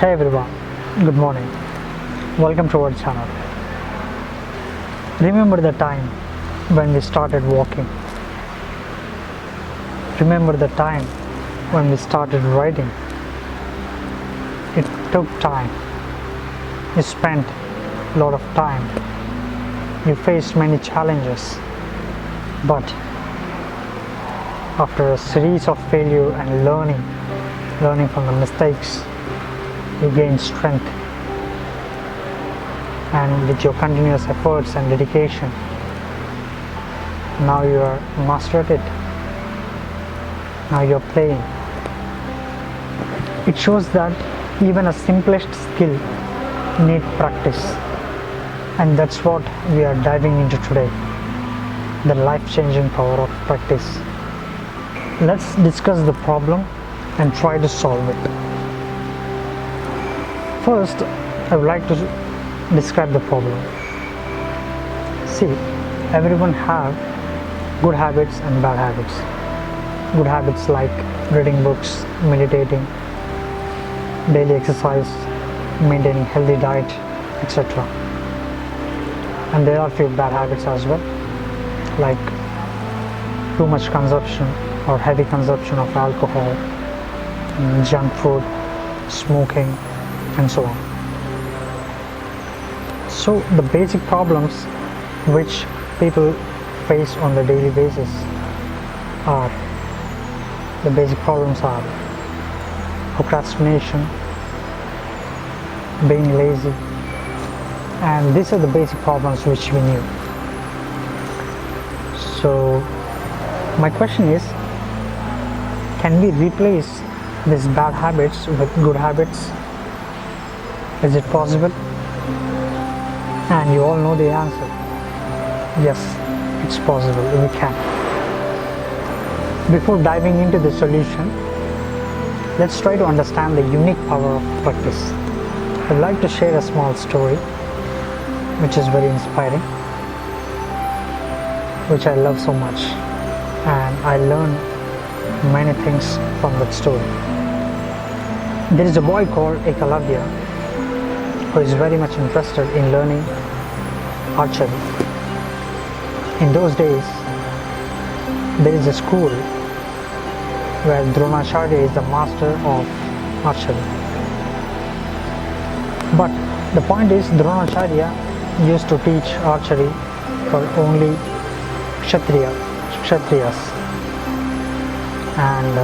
Hey everyone, good morning. Welcome to our channel. Remember the time when we started walking? Remember the time when we started writing? It took time. You spent a lot of time. You faced many challenges. But after a series of failure and learning from the mistakes, you gain strength, and with your continuous efforts and dedication, now you are master at it. Now you are playing. It shows that even a simplest skill need practice, and that's what we are diving into today, the life-changing power of practice. Let's discuss the problem and try to solve it. First, I would like to describe the problem. See, everyone have good habits and bad habits. Good habits like reading books, meditating, daily exercise, maintaining healthy diet, etc. And there are few bad habits as well, like too much consumption or heavy consumption of alcohol, junk food, smoking, and so on. So the basic problems which people face on the daily basis are procrastination, being lazy, and these are the basic problems which we knew. So my question is, can we replace these bad habits with good habits? Is it possible? And you all know the answer. Yes, it's possible. We can. Before diving into the solution, let's try to understand the unique power of practice. I'd like to share a small story which is very inspiring, which I love so much, and I learned many things from that story. There is a boy called Ekalavya who is very much interested in learning archery. In those days, there is a school where Dronacharya is the master of archery. But the point is, Dronacharya used to teach archery for only Kshatriyas. And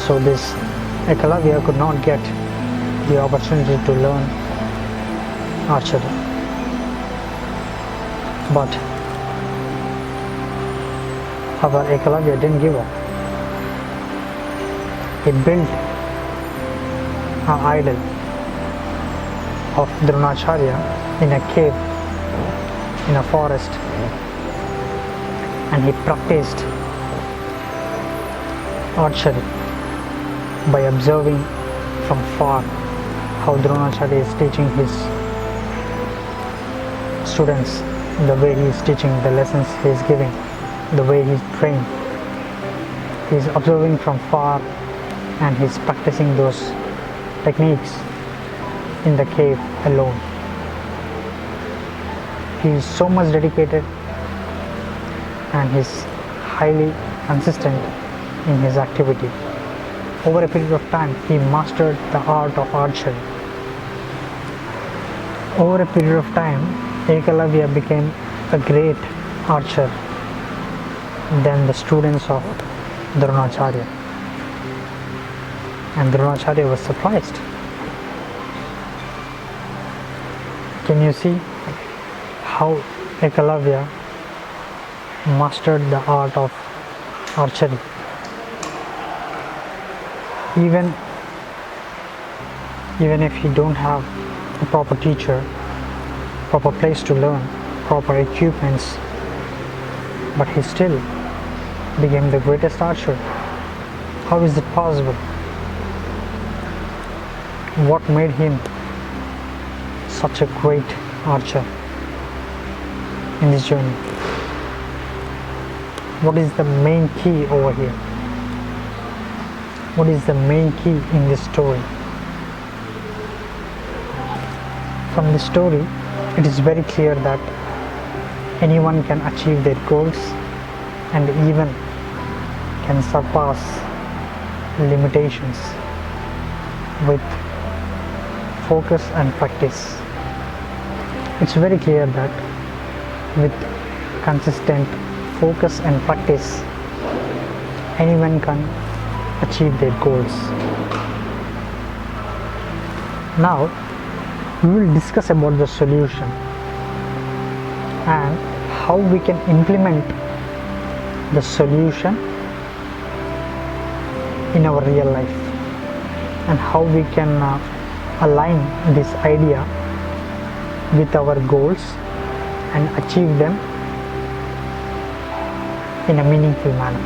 so this Ekalavya could not get the opportunity to learn archery. But our Ekalavya didn't give up. He built an idol of Dronacharya in a cave in a forest, and he practiced archery by observing from far how Dronacharya is teaching his students, the way he is teaching, the lessons he is giving, the way he is trained. He is observing from far and he is practicing those techniques in the cave alone. He is so much dedicated and he is highly consistent in his activity. Over a period of time, he mastered the art of archery. Over a period of time, Ekalavya became a great archer than the students of Dronacharya. And Dronacharya was surprised. Can you see how Ekalavya mastered the art of archery? Even if he don't have a proper teacher, proper place to learn, proper equipments, but he still became the greatest archer. How is it possible? What made him such a great archer in this journey? What is the main key over here? What is the main key in this story? From the story, it is very clear that anyone can achieve their goals and even can surpass limitations with focus and practice. It's very clear that with consistent focus and practice, anyone can achieve their goals. Now, we will discuss about the solution and how we can implement the solution in our real life, and how we can align this idea with our goals and achieve them in a meaningful manner.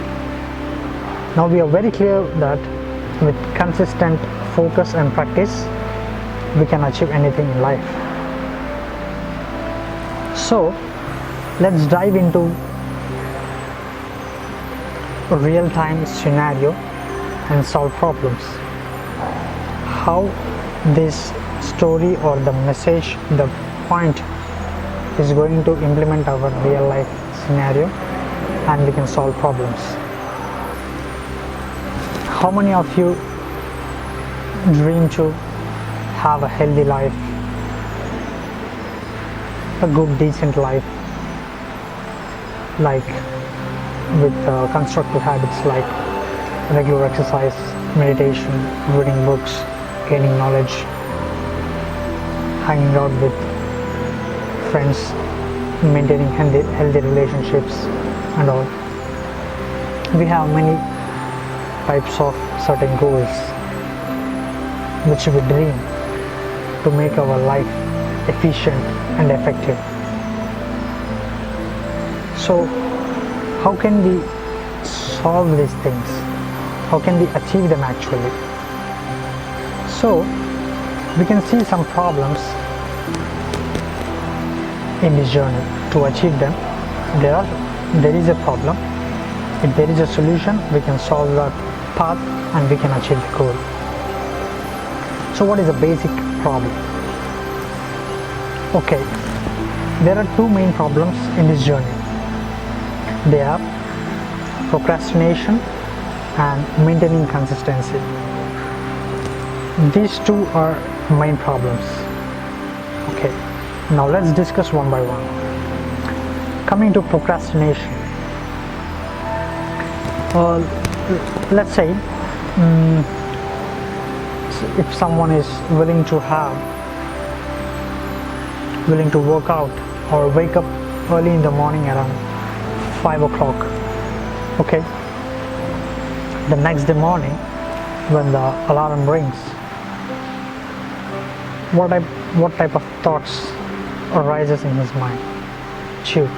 Now we are very clear that with consistent focus and practice, we can achieve anything in life. So let's dive into a real-time scenario and solve problems. How this story or the message, the point is going to implement our real life scenario, and we can solve problems. How many of you dream to have a healthy life, a good decent life, like with constructive habits like regular exercise, meditation, reading books, gaining knowledge, hanging out with friends, maintaining healthy relationships and all. We have many types of certain goals which we dream to make our life efficient and effective. So how can we solve these things? How can we achieve them actually? So we can see some problems in this journey. To achieve them, there is a problem. If there is a solution, we can solve that path and we can achieve the goal. So what is the basic problem? Okay, there are two main problems in this journey. They are procrastination and maintaining consistency. These two are main problems. Okay, now let's discuss one by one. Coming to procrastination, let's say if someone is willing to work out or wake up early in the morning around 5 o'clock, okay, the next day morning when the alarm rings, what type of thoughts arises in his mind? Two.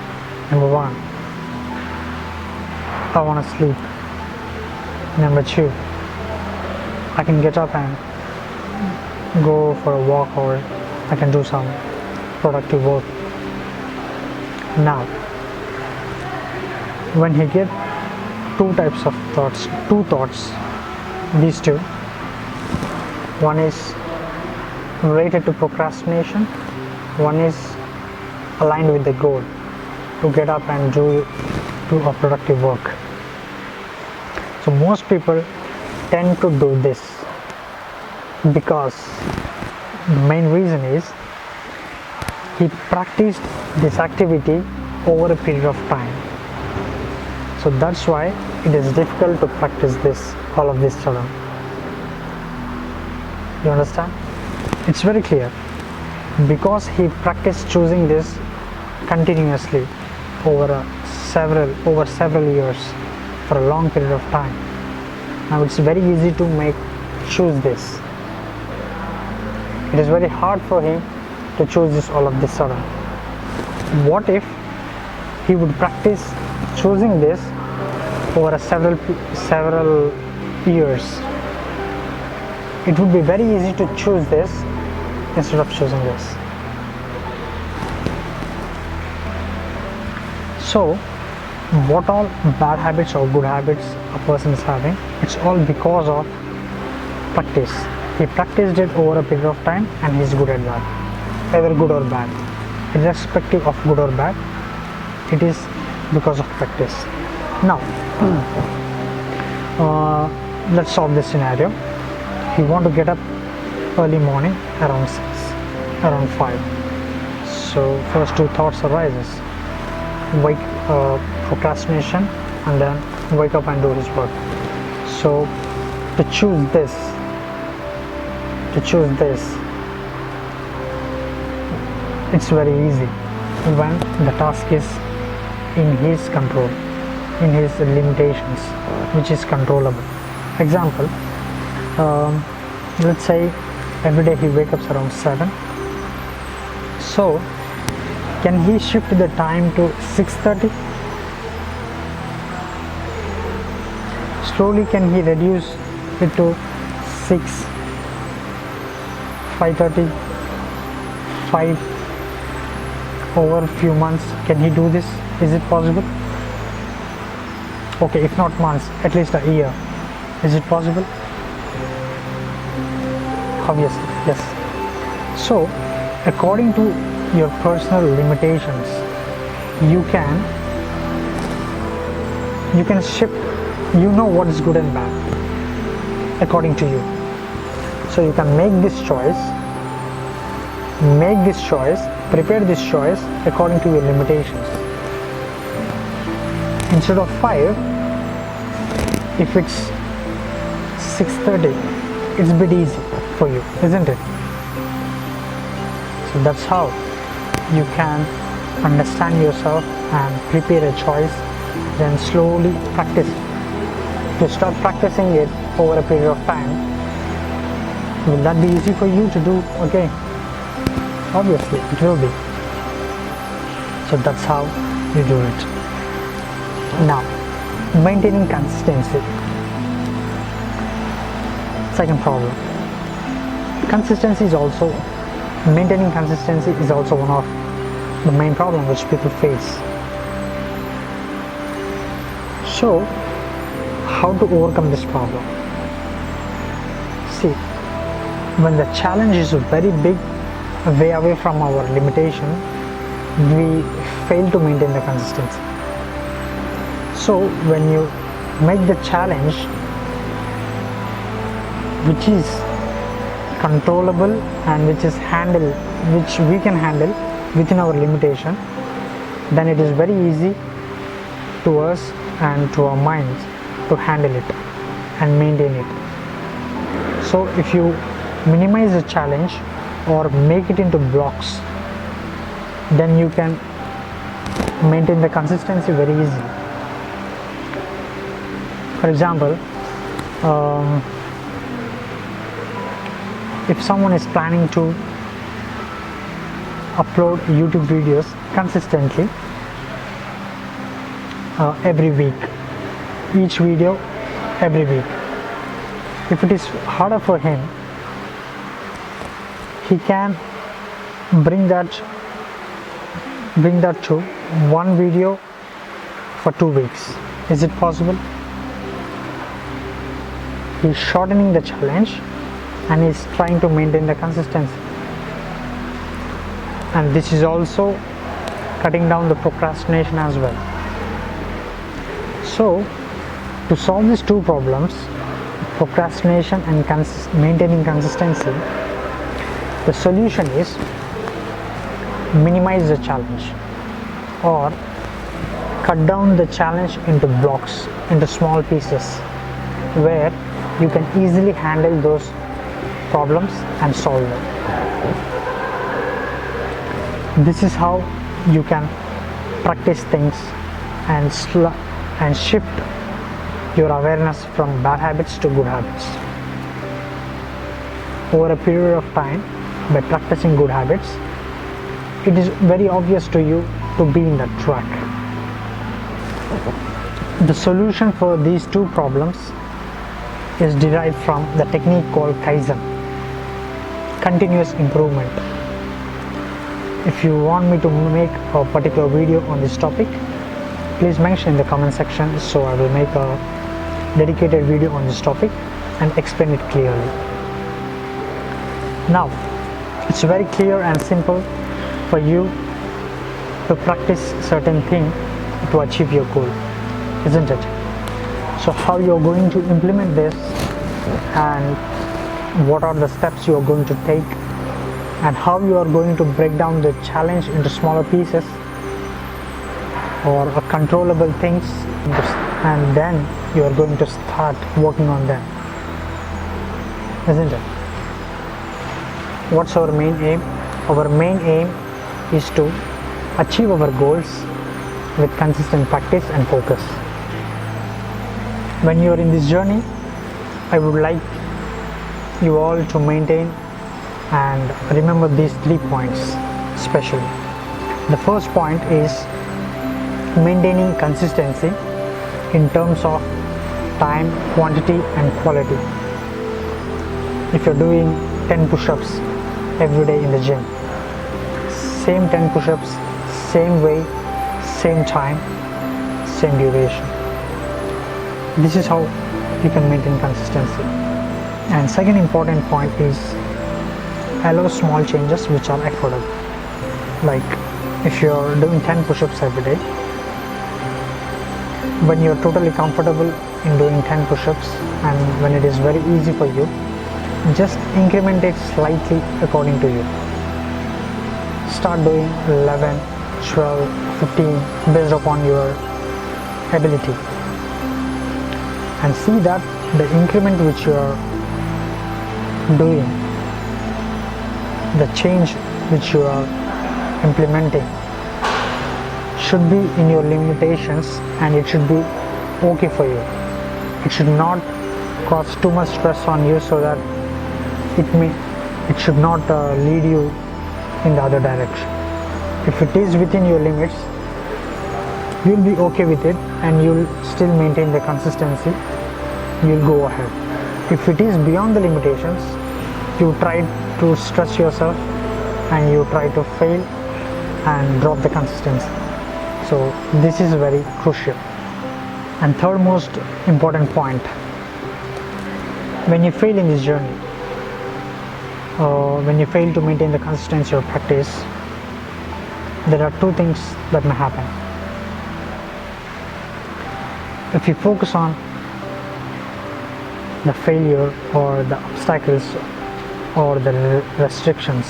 Number one, I want to sleep. Number two, I can get up and go for a walk, or I can do some productive work. Now, when he get two types of thoughts, these two, one is related to procrastination, one is aligned with the goal to get up and do a productive work. So most people tend to do this because the main reason is he practiced this activity over a period of time. So that's why it is difficult to practice this all of this sudden. You understand? It's very clear, because he practiced choosing this continuously over several years, for a long period of time. Now it's very easy to choose this. It is very hard for him to choose this all of this sudden. What if he would practice choosing this over several years? It would be very easy to choose this instead of choosing this. So what all bad habits or good habits a person is having, it's all because of practice. He practiced it over a period of time and he's good at that. either good or bad. Irrespective of good or bad, it is because of practice. Now, let's solve this scenario. You want to get up early morning around 6, around 5. So first two thoughts arises: procrastination, and then wake up and do his work. So to choose this, it's very easy when the task is in his control, in his limitations, which is controllable. Example, let's say every day he wakes up around 7. So can he shift the time to 6:30? Slowly can he reduce it to 6, 5:30, 5? Over a few months, can he do this? Is it possible? Okay, if not months, at least a year. Is it possible? Obviously, yes. So according to your personal limitations, you can shift. You know what is good and bad according to you, so you can make this choice, prepare this choice according to your limitations. Instead of 5, if it's 6:30, it's a bit easy for you, isn't it? So that's how you can understand yourself and prepare a choice, then slowly practice. To start practicing it over a period of time, will that be easy for you to do? Okay, obviously it will be. So that's how you do it. Now, maintaining consistency. Second problem. Maintaining consistency is also one of the main problems which people face. So, how to overcome this problem? See, when the challenge is very big, way away from our limitation, we fail to maintain the consistency. So when you make the challenge which is controllable and which we can handle within our limitation, then it is very easy to us and to our minds to handle it and maintain it. So if you minimize the challenge or make it into blocks, then you can maintain the consistency very easily. For example, if someone is planning to upload YouTube videos consistently every week, each video every week, if it is harder for him, he can bring that to one video for 2 weeks. Is it possible? He's shortening the challenge and he's trying to maintain the consistency, and this is also cutting down the procrastination as well. So to solve these two problems, procrastination and maintaining consistency, the solution is minimize the challenge or cut down the challenge into blocks, into small pieces where you can easily handle those problems and solve them. This is how you can practice things and shift your awareness from bad habits to good habits. Over a period of time, by practicing good habits, it is very obvious to you to be in that track. The solution for these two problems is derived from the technique called Kaizen, continuous improvement. If you want me to make a particular video on this topic, please mention in the comment section, so I will make a dedicated video on this topic and explain it clearly. Now, It's very clear and simple for you to practice certain thing to achieve your goal, isn't it? So how you're going to implement this, and what are the steps you are going to take, and how you are going to break down the challenge into smaller pieces or controllable things, and then you are going to start working on them, isn't it? What's our main aim? Our main aim is to achieve our goals with consistent practice and focus. When you are in this journey, I would like you all to maintain and remember these 3 points especially. The first point is maintaining consistency in terms of time, quantity and quality. If you're doing 10 push-ups every day in the gym, same 10 push-ups, same way, same time, same duration. This is how you can maintain consistency. And second important point is allow small changes which are affordable. Like if you're doing 10 push-ups every day, when you're totally comfortable in doing 10 push-ups and when it is very easy for you, just increment it slightly according to you. Start doing 11, 12, 15 based upon your ability, and see that the increment which you are doing, the change which you are implementing should be in your limitations, and it should be okay for you. It should not cause too much stress on you, so that it should not lead you in the other direction. If it is within your limits, you'll be okay with it and you'll still maintain the consistency. You'll go ahead. If it is beyond the limitations, you try to stress yourself and you try to fail and drop the consistency. So this is very crucial. And third most important point, when you fail in this journey, when you fail to maintain the consistency of practice, there are 2 things that may happen. If you focus on the failure or the obstacles or the restrictions,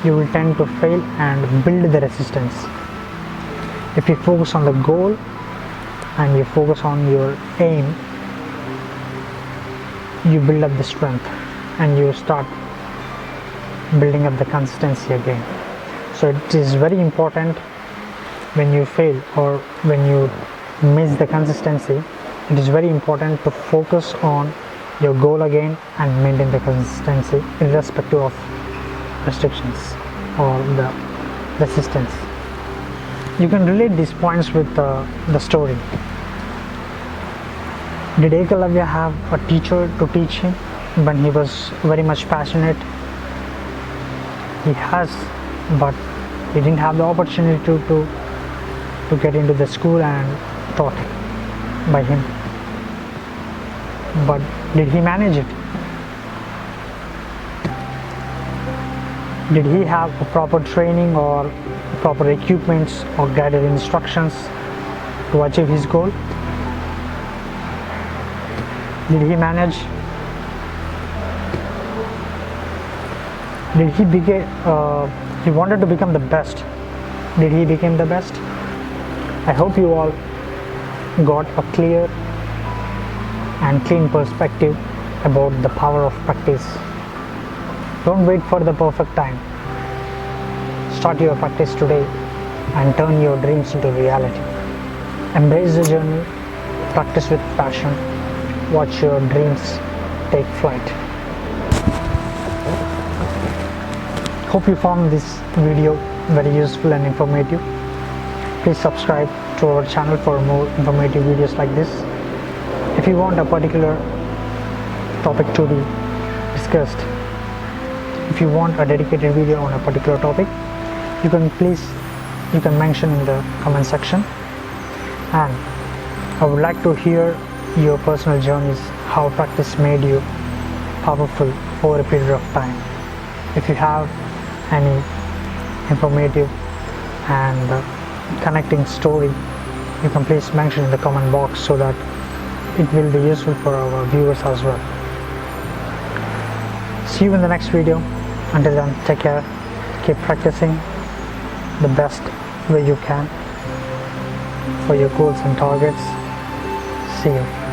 you will tend to fail and build the resistance. If you focus on the goal and you focus on your aim, you build up the strength and you start building up the consistency again. So it is very important when you fail or when you miss the consistency, it is very important to focus on your goal again and maintain the consistency irrespective of restrictions or the resistance. You can relate these points with the story. Did Ekalavya have a teacher to teach him when he was very much passionate? He has, but he didn't have the opportunity to get into the school and taught by him. But did he manage it? Did he have a proper training or proper equipments or guided instructions to achieve his goal? Did he manage? Did he he wanted to become the best? Did he become the best? I hope you all got a clear and clean perspective about the power of practice. Don't wait for the perfect time. Start your practice today and turn your dreams into reality. Embrace the journey, practice with passion, watch your dreams take flight. Hope you found this video very useful and informative. Please subscribe to our channel for more informative videos like this. If you want a particular topic to be discussed, if you want a dedicated video on a particular topic, you can mention in the comment section, and I would like to hear your personal journeys, how practice made you powerful over a period of time. If you have any informative and connecting story, you can please mention in the comment box so that it will be useful for our viewers as well. See you in the next video. Until then, take care, keep practicing the best way you can for your goals and targets. See you.